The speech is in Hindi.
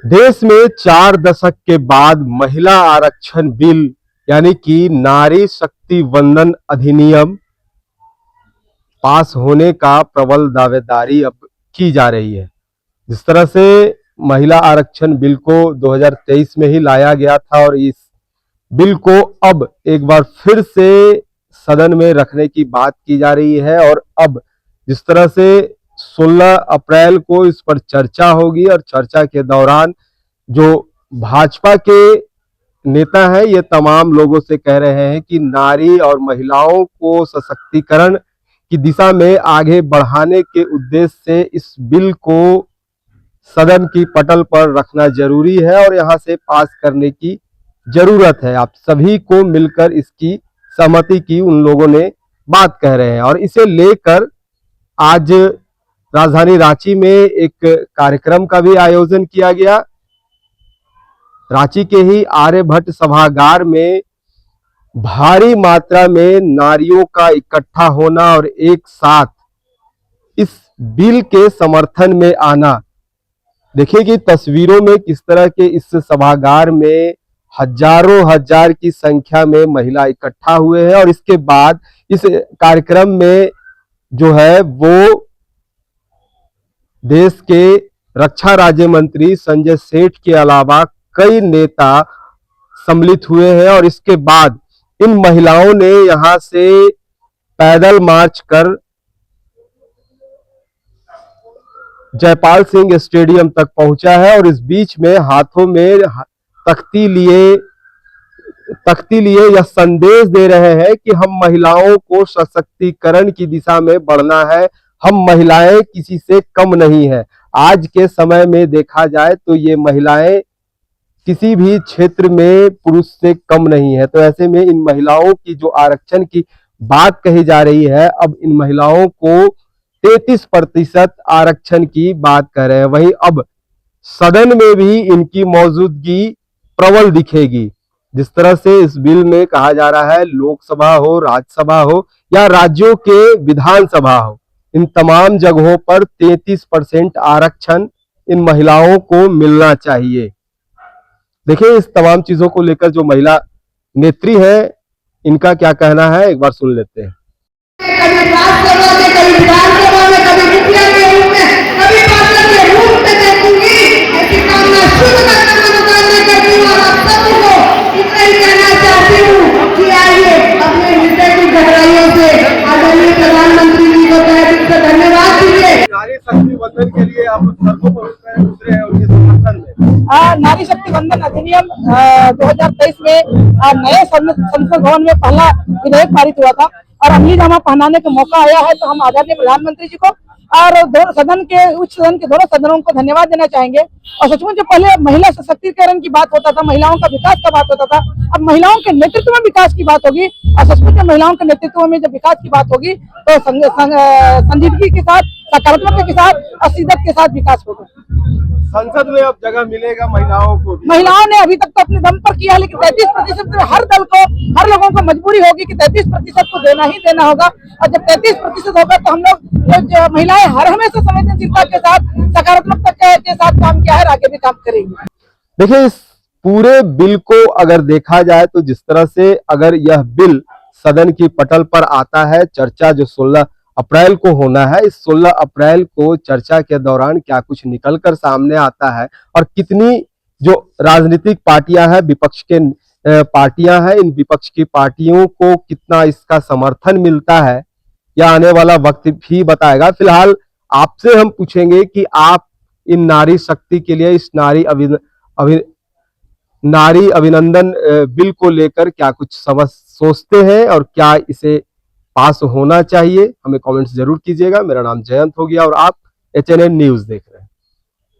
देश में 4 दशक के बाद महिला आरक्षण बिल यानी कि नारी शक्ति वंदन अधिनियम पास होने का प्रबल दावेदारी अब की जा रही है। जिस तरह से महिला आरक्षण बिल को 2023 में ही लाया गया था और इस बिल को अब एक बार फिर से सदन में रखने की बात की जा रही है और अब जिस तरह से 16 अप्रैल को इस पर चर्चा होगी और चर्चा के दौरान जो भाजपा के नेता हैं ये तमाम लोगों से कह रहे हैं कि नारी और महिलाओं को सशक्तिकरण की दिशा में आगे बढ़ाने के उद्देश्य से इस बिल को सदन की पटल पर रखना जरूरी है और यहां से पास करने की जरूरत है। आप सभी को मिलकर इसकी सहमति की उन लोगों ने बात कह रहे हैं और इसे लेकर आज राजधानी रांची में एक कार्यक्रम का भी आयोजन किया गया। रांची के ही आर्यभट्ट सभागार में भारी मात्रा में नारियों का इकट्ठा होना और एक साथ इस बिल के समर्थन में आना, देखिए कि तस्वीरों में किस तरह के इस सभागार में हजारों हजार की संख्या में महिला इकट्ठा हुए हैं और इसके बाद इस कार्यक्रम में जो है वो देश के रक्षा राज्य मंत्री संजय सेठ के अलावा कई नेता सम्मिलित हुए हैं और इसके बाद इन महिलाओं ने यहां से पैदल मार्च कर जयपाल सिंह स्टेडियम तक पहुंचा है और इस बीच में हाथों में तख्ती लिए यह संदेश दे रहे हैं कि हम महिलाओं को सशक्तिकरण की दिशा में बढ़ना है, हम महिलाएं किसी से कम नहीं है। आज के समय में देखा जाए तो ये महिलाएं किसी भी क्षेत्र में पुरुष से कम नहीं है। तो ऐसे में इन महिलाओं की जो आरक्षण की बात कही जा रही है, अब इन महिलाओं को 33% आरक्षण की बात कर रहे हैं। वहीं अब सदन में भी इनकी मौजूदगी प्रबल दिखेगी। जिस तरह से इस बिल में कहा जा रहा है लोकसभा हो, राज्यसभा हो या राज्यों के विधानसभा हो, इन तमाम जगहों पर 33% आरक्षण इन महिलाओं को मिलना चाहिए। देखिए इस तमाम चीजों को लेकर जो महिला नेत्री है इनका क्या कहना है, एक बार सुन लेते हैं। नारी शक्ति वंदन के लिए आप सड़कों पर उतरे हैं उनके समर्थन में। नारी शक्ति वंदन अधिनियम 2023 में नए संसद भवन में पहला विधेयक पारित हुआ था और अमलीजामा पहनाने का मौका आया है, तो हम आदरणीय प्रधानमंत्री जी को और उच्च सदन के दोनों सदनों को धन्यवाद देना चाहेंगे। और सचमुच जो पहले महिला सशक्तिकरण की बात होता था, महिलाओं का विकास का बात होता था, अब महिलाओं के नेतृत्व में विकास की बात होगी और सचमुच में महिलाओं के नेतृत्व में जब विकास की बात होगी तो संजीदगी के साथ, सकारात्मकता के साथ और शिद्दत के साथ विकास होगा। संसद में अब जगह मिलेगा महिलाओं को भी। महिलाओं ने अभी तक तो अपने दम पर किया, लेकिन 33% हर दल को, हर लोगों को मजबूरी होगी कि 33% को देना ही देना होगा और जब 33% होगा तो हम लोग महिलाएं हर हमेशा संवेदनशीलता के साथ, सकारात्मकता के साथ काम किया है, आगे भी काम करेंगे। देखिए इस पूरे बिल को अगर देखा जाए तो जिस तरह से अगर यह बिल सदन की पटल पर आता है, चर्चा जो 16 अप्रैल को होना है, इस 16 अप्रैल को चर्चा के दौरान क्या कुछ निकलकर सामने आता है और कितनी जो राजनीतिक पार्टियां हैं, विपक्ष के पार्टियां हैं, इन विपक्ष की पार्टियों को कितना इसका समर्थन मिलता है या आने वाला वक्त भी बताएगा। फिलहाल आपसे हम पूछेंगे कि आप इन नारी शक्ति के लिए, इस नारी अभिनंदन बिल को लेकर क्या कुछ सोचते हैं और क्या इसे पास होना चाहिए, हमें कमेंट्स जरूर कीजिएगा। मेरा नाम जयंत हो गया और आप HNN न्यूज देख रहे हैं।